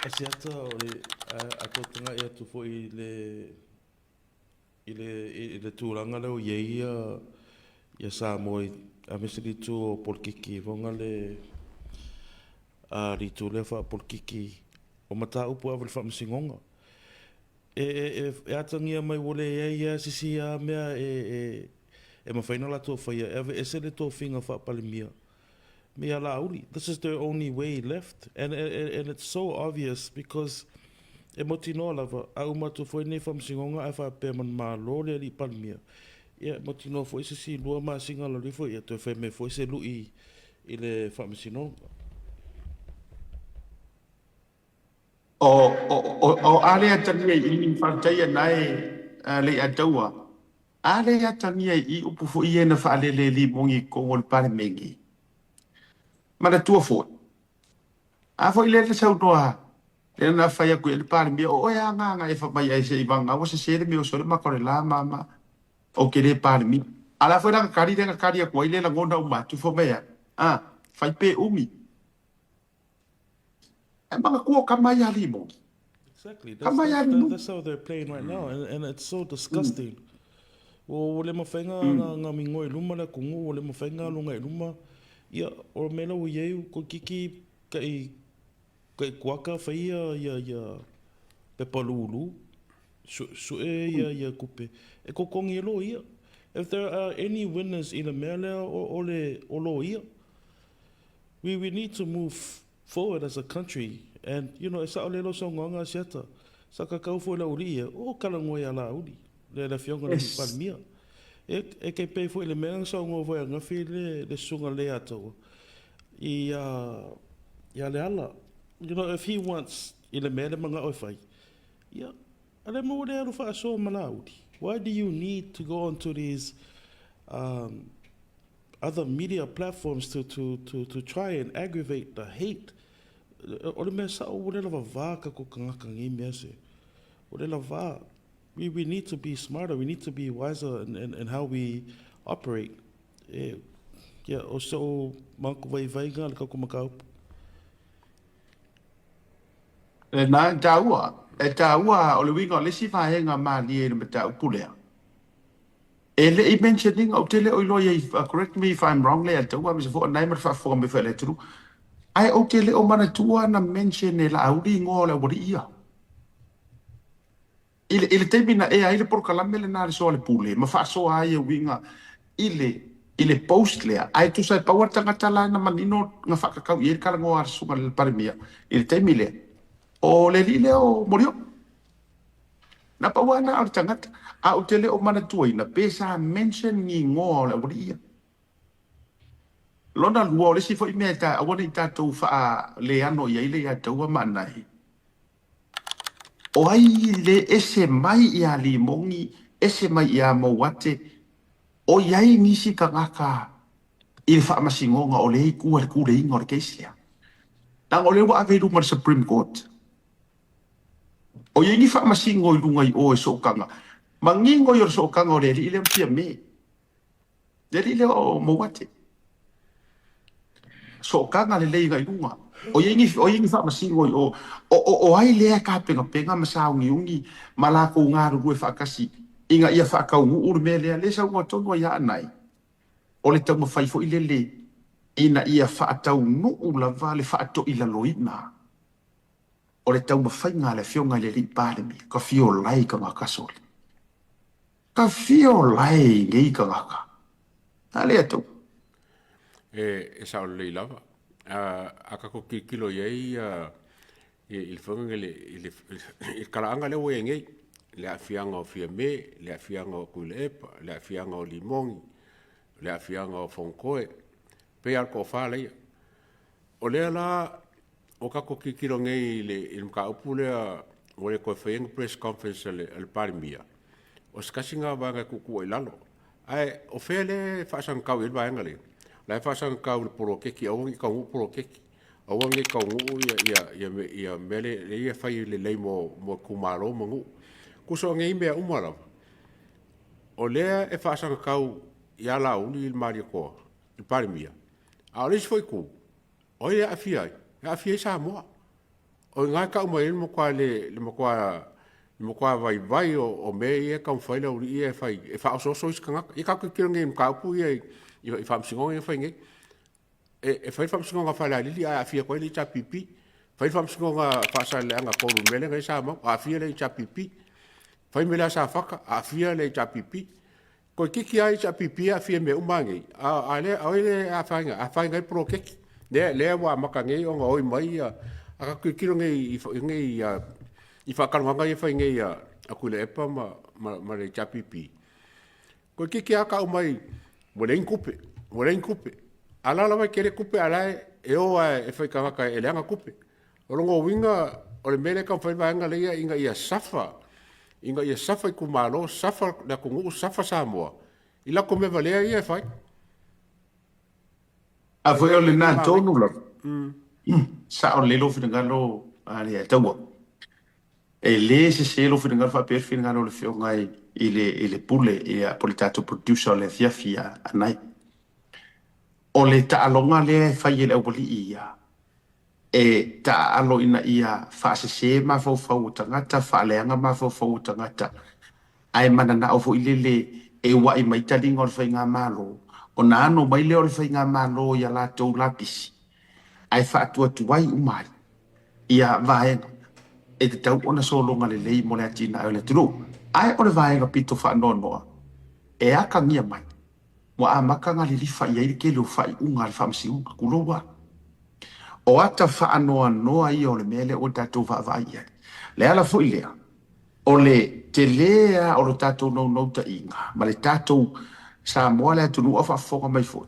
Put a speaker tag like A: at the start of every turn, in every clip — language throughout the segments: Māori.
A: Asiata o le atotanga ia tu fo i le tūranga leo ia sa moi a mesiri tu o polkiki vonga le a ritu le fa polkiki o mata upu a le faamasinoga e atangia mai wole ia sisi a mea e mawhaina la tō whaia e ese le tō whinga wha Palemia me ala uli. This is their only way left and it's so obvious because e moti no lava a umatu foi nei faamasinoga e fa pe man malo le li Palemia ia moti no foi se si lua ma singa lo rifo ia to fe me foi se lui i le faamasinoga
B: o ale atangia I whantai nai le ataua. Ale atangia I upu fo I ena whaalele li mongi kongo le Palemia. Mana tua fo. A fo I le sau noa. Le na whaia koe le Palemia o ea nganga e whamai ai se I wanga. O se sere me o sore makore la mama. O ke le Palemia. Ala fo ranga kari renga kari a koe le la ngona umatu fo mea. Whai pe umi. E manga kua kamai ali mongi.
A: exactly that's how they're playing right now and it's so disgusting o le mawhainga nga mingoi luma la kungu o le mawhainga lunga I luma ia o mela o iei ko kiki kai kuaka whaia ia pepalulu su ia kupe e kokongi lo ia if there are any winners in the mele o lo ia we need to move forward as a country and you know sa ole lo so ngonga siata sa ka kau fo la uri o kala ngoi ala uri le afioga le Palemia e ke pe fo le menga so ngo vo nga fi le sunga le ato ia le ala you know if he wants ile mele manga o fai ia ale mo le fa so malaudi why do you need to go onto these other media platforms to try and aggravate the hate o le mea sa o le lava vaka ko kagaka ngi mea se o le lava we need to be smarter we need to be wiser in how we operate yeah o so manku vai ga le ka ko makau
B: Na taua. E taua o le winga o le si whahenga maa ni e le mata upulea. E le I mentioning o te le o ilo iei, correct me if I'm wrong le, a taua misa fo anai mar whaafonga me whaile turu. Ai o te le o mana tua na mention e la auri ngō le wari ia. Ile teimi na e ai le porkalame le nare soa le pule, ma wha soa ai e winga ile post lea, ai tu sai paua tangata la na manino nga whakakau i e kala ngō arsunga le Palemia. Ile teimi le, o le li le o morio. Na paua na au tangata, a o te le o mana tua ina, pesa mention ni ngō le wari ia. Lona lua o le si fo I mea ta awana I tātou wha le ano I aile ia taua maanai. O ai le ese mai ia li mongi, ese mai ia mawate, o iai nisi kagaka I le faamasinoga o le ei kua le kuleiga o le keisi lea. Nanga o le ua ave lunga le Supreme Court. O iai ni faamasinoga I lunga I o e sookanga. Mangingo I o le sookanga o le li le mpia me. Le li le o mawate. Sookanga le leiga I lunga. O yengi whaamasingo o ai lea ka penga masaungi ungi malako ngaru rue whaakasi inga ia whaakaungu uru me lea lesa ua tono ia anai o le tau mawhaifo I le ina ia whaatau nuu lava le whaato I la loina o le tau mawhainga le fionga le li Palemia ka fio lai ka makasole ka fio lai ngei ka ngaka ale atu
C: e sa o le lava aka ko kilo yai il fonga il kalaanga le we ngai le afianga o fia me le afianga o kulepa le afianga o limongi le afianga o fonkoe pe al ko fale o le la o ka ko kilo ngai le il ka upule o le ko feng press conference le Palemia o skasinga vanga ku ilalo ai o fele fa san ka il va ngale la fa san ka le poro keki o ngi ka u poro keki o ngi ka u ia mele le ia fai le lei mo kumaro mo ku so ngi me umara o le e fa san ka ia la u il mari ko il Palemia a le foi ku o ia afia sa mo O ngai ka mai mo kwa le mo kwa vai o me e ka fai le uri e fai e fa so kanga i ka ki ngi ka pu i fa msingo e fai ngi e fai fa msingo nga fa la li a fia ko le cha pipi fai fa msingo nga fa sa le nga ko me le ngai sa mo a fia le cha pipi fai me la sa faka a fia le cha pipi ko kiki ai cha pipi a fia me umangi a le a fa ngai pro kiki le wa makangi o nga oi mai a ka ki ngi i whakaranga i whainga a kule epa ma le chapipi. Ko kiki aka o mai, mo rein kupe. Ala lawa kere kupe ala e oa e whaikangaka e leanga kupe. O rongo winga, o le mele ka whaivaanga leia inga ia safa. Inga ia safa i kumalo, safa na kungu, safa Samoa. I lako me valea ia e whai.
B: A foi o le nā tōnu la. Sa o lelo whingalo a le taua. E le se lo whingalo wha per whingalo le whiongai i le pule i a politato producer o le fiafia anai. O le taalonga le whai e le aupali ia. E taalo ina ia whaasese ma fau tangata, whaaleanga ma fau tangata. Ai manana o fo ilele e wa i maitalinga o le whainga malo. O na ano mai leo le whainga malo ia la tau lapisi. Ai whaatua tuai umai. Ia vaenga. E te tau ona solonga le lei mo le atina au le turu. Ai o le vaenga pito whaanonoa. E aka ngia mai. Mo a makanga li lifa ia ili ke leo whai unga le whamasiunga kuloa. O ata whaanoa noa ia o le mele o tatou whaavai ia. Le ala fo ilea. O le te lea o le tatou nou ta inga. Ma le tatou sa moa le atunu o whaafonga mai fo.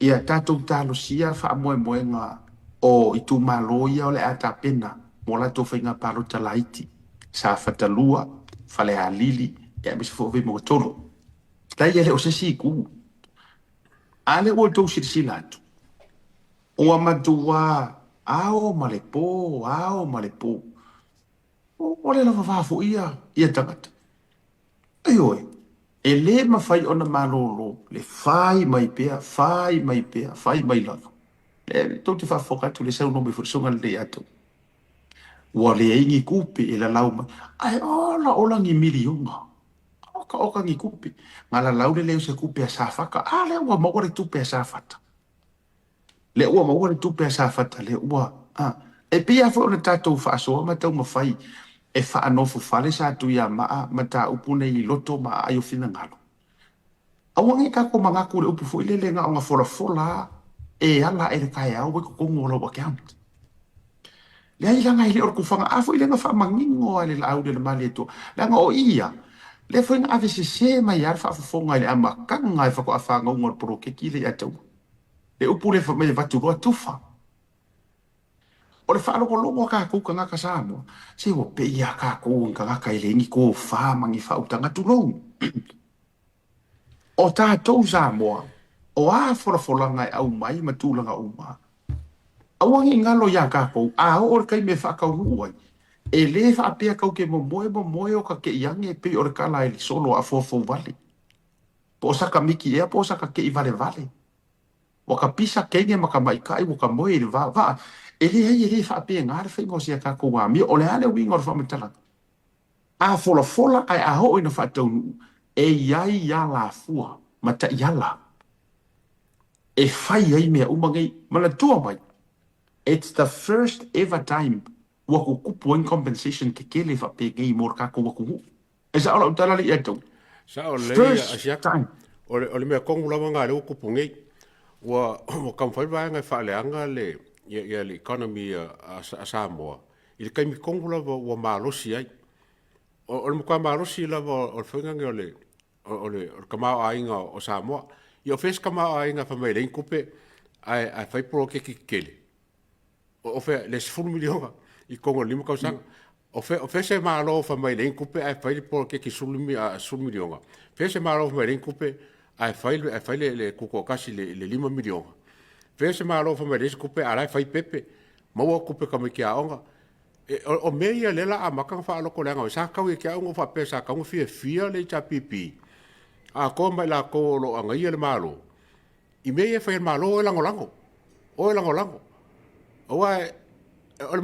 B: Ia tatou talo sia whaamoe ngā o i tu maloia o le ata pena. Mo la to whainga palo talaiti. Sa whatalua, whale alili, e misi fōwhi mo tolo. Tai ele o sesi i kū. Ale o tau sirisila atu. O amatua, ao malepo. O le lava whafo ia tangata. Ai oi, e le mawhai ona malolo, le whai mai pea, whai mai lava. Le tau te whafokatu le sau nomi furisonga le atu. Ua le ingi kupe e la lauma. Ai ola ngi milionga. Oka ngi kupe. Nga la lau le leo se kupe a safaka. Le ua maore tupe a safata. Le ua maore tupe a safata. Le ua. E pia fo ona tatou whaasoa ma tau mawhai. E whaanofu whale sa tu ia maa ma ta upune i loto ma ayo fina ngalo. Awangi kako mangaku le upu fo ilele nga onga fola. E ala e le kai au weko kongo lo wakiamt. Le ai langa ile or kufanga afo ile nga fa mangingo ale la aude le mali to langa o ia le foi nga avese se mai ar fa fonga ile ama kanga e fa ko afanga ngor pro ke kile ya tau le upule fa me va tu ro tufa o le fa lo ka ku kanga ka samo se o pe ia ka ku kanga ka ile ni ko fa mangi fa utanga tu lo o ta to samo o a fora ngai au mai ma tu langa uma awangi ngalo ya ka po a o kai me fa ka huai e le fa pe ka ke mo moe o ka ke yange pe o ka la solo a fo vale po sa ka miki e po sa ka ke vale o ka pisa ke nge maka mai kai o ka moe va e le fa pe ngar fa ngo sia ka ko wa mi o le ale wingo fa metala a fola ai a ho ina fa tonu e yai ya la fua mata yala e fai ai me umangai mana tua mai. It's the first ever time waku kupu in compensation ke kele fa pege i mor kako waku. E sa ola utala li eto.
C: Sa o le
B: First time.
C: O le mea kongu lama ngā leo kupu ngei. Wa kamwhai ngai whaaleanga le le economy a Samoa. I le kaimi kongu lava wa maalosi ai. O le mukua maalosi lava o le whaingangi o le kamao ainga o Samoa. I o fes kamao ainga whamai lein kupe ai whaipuro ke kele. O fe les fulu milionga I kongo lima kausanga o fe se malo fa mai len kupe ai fai por ke ki sulmi a milionga fe se malo fa mai len kupe ai fai le kuko kasi le 5 milionga fe se malo fa mai len kupe ai fai pepe mo kupe ka me ki aonga o meia le la amaka fa lo ko lenga sa ka wi ki aonga fa pesa ka mo fia le cha pipi a ko mai la ko lo anga ia le malo I meia fa malo o lango o ai o le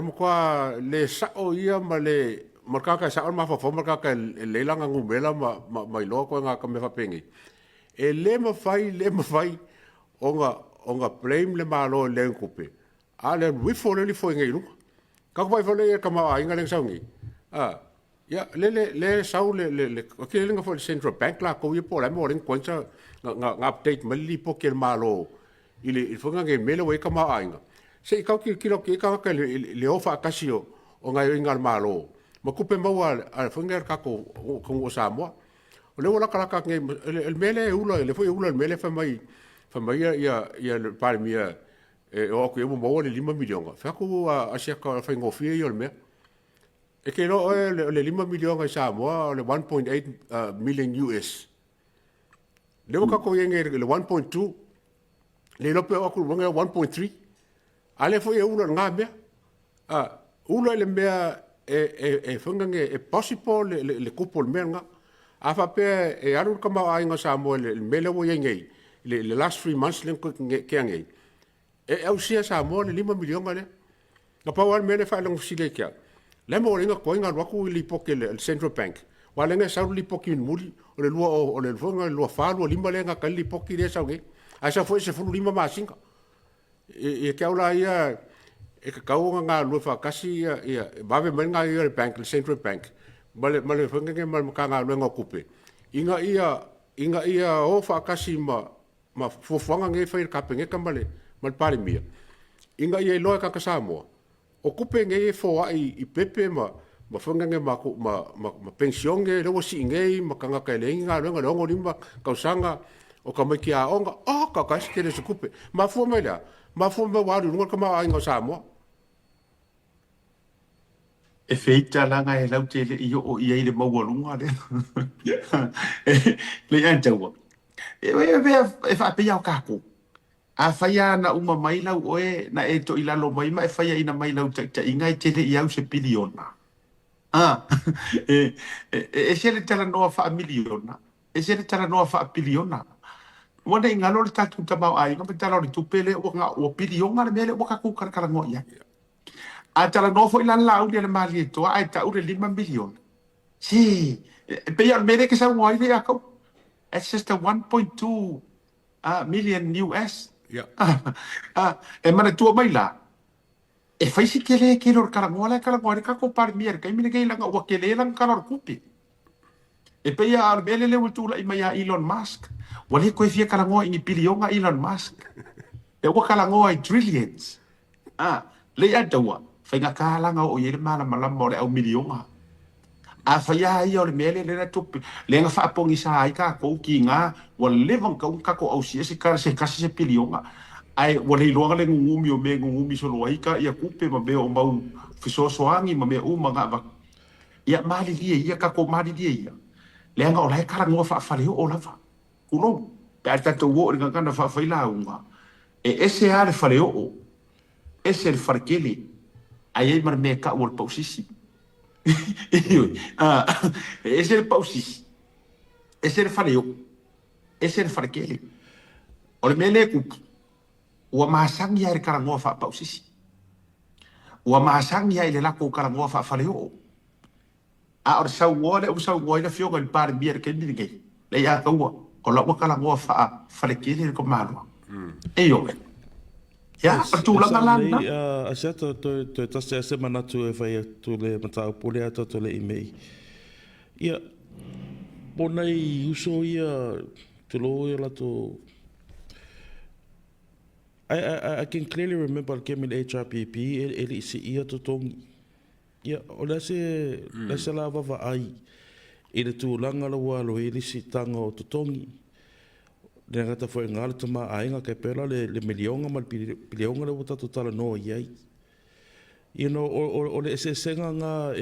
C: moka le sao ia ma le markaka sao ma fa markaka le langa ngumela ma ilo ko nga ka me fa pengi e le ma fai onga blame le malo le kupe a le wi fo le fo ngai lu ka ko fa le ka ma inga le saungi ya le sau le o ke le nga fo central bank la ko ye po la mo le konsa nga update mali po ke malo ile fo nga ngai mele we ka ma inga se ka ki kilo ki ka ka le ofa kasio o nga inga malo ma kupe mau a funga ka ko o sa mo o le wala kala ka ngai el mele ulo le foi ulo el mele fa mai ya le Palemia o ko mo mo le 5 miliona fa ko a sia ka fa ngofie yo me e ke no le 5 miliona sa mo le 1.8 million US le ka ko yenge le 1.2 le lope o ko nga 1.3 ale foi ulo nga me ulo le mea fungange possible le couple menga afa pe aru kama ainga sa mo le mele wo yengei le last 3 months le ke ngei au sia sa mo le 5 miliona le na pa wan mele fa long sile kia le mo ringa ko inga wa ku li poke le central bank wa le nga sa li poke muri o le lua o le funga lua fa lua 5 le nga ka li poke le sa nge asa foi se fu 5 ma singa e ke aula ia e ka kaunga ngā lua whakasi ia bawe mai ngā ia le bank, le central bank male whangenge male ka ngā lua ngā kupe inga ia o whakasi ma fufuanga nge whair kapenge ka male Palemia inga ia loa ka Samoa o kupe nge e fo i pepe ma whangenge ma pensionge lewa si nge ma ka ngā kaileingi ngā lua ngā longo lima kausanga o ka mai ki a onga ka kasi kere se kupe ma fua mai lea ma fua mai waru runga ka maa inga Samoa
B: e feita langa e lau te le i o i eile maualunga le. Le antaua. E wha pia o kako. A whaia na uma mai lau oe na e to ilalo mai ma e whaia ina mai lau ta ingai te le i au se biliona. E se le tala noa wha miliona. E se le tala noa wha biliona. Wana i ngalo le tatu tamau ai, ngapa tala o le tupele o nga o biliona le mele o kaku karakara ngoa ia. A tala no fo ilan lau le mali to ai ta ure 5 milion. Si, pe ya mere ke sa ngoi le ako. It's just a 1.2 million US.
C: Yeah.
B: E mana tua mai la. E fai si kele ke lor kala ngoa ka ko Palemia ka mine ke langa o kele lang kala kupi. E pe ya mele le utula i mai Elon Musk. Wale ko fia kala ngoa i bilionga Elon Musk. E wa kala ngoa i trillions. Le ya dawa. Whainga kālanga o yere mana malama o le au milionga. A whaia ia o le mele le na tupi. Le nga whaapongi sa ai ka kou ki ngā wa levang kau kako au sia se kara se kasi se pilionga. Ai wa le iloanga le ngungumi o me ngungumi solo aika ia kupe ma mea o mau fisosoangi ma mea uma ngā wak. Ia mali lia ia kako mali lia ia. Le nga o lai kara ngua whaafaleo o lava. Kuno. Pe a tato wo o nga ngana whaafaila unga. E ese a le whaleo o. Ese le wharekele. Ai mar me ka o pausisi. Ese el pausisi. Ese el faleo. Ese el farkele. O le mele ku. O masangi ai karangoa fa pausisi. O masangi ai le lako karangoa fa faleo. A or sa ngore o sa ngore afioga il Palemia ke ni ngai. Le ya ka o la o karangoa fa falekele ko malwa. Eyo. Ya, tu la malana.
A: Asia to tase ase manatu e whai tu le matau pole ato to le imei. Ia, bona i uso ia te lo ia lato. I can clearly remember ke min HRPP e li si ia to tongi. Ia, o le se la wawa ai. I le tu langa la walo e li si tanga o to tongi. Le ngata foi ngala tama ainga ke pela le milionga mal pilionga le wata totala no iai. You know, or le se senga nga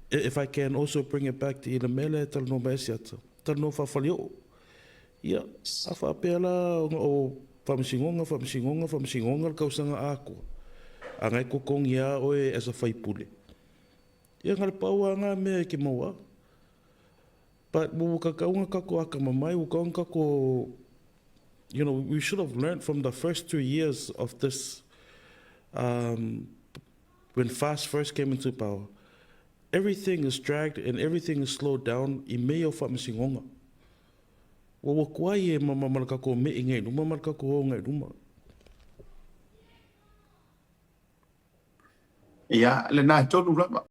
A: if I can also bring it back to ila mele tal no mesiata. Tal no fa falio. Ia, afa pela o famisingonga ka usanga ako. Angai ko kong ia oe as a fai pule. Ia ngal paua nga me ki maua. But ka kaunga kako aka mamai kaunga kako. You know, we should have learned from the first 2 years of this when FAST first came into power, everything is dragged and everything is slowed down I mea o faamasinoga. Wa kuai e mamalaka ko me ngai luma malaka ko ngai luma.
B: Ia, le nā tonu lava.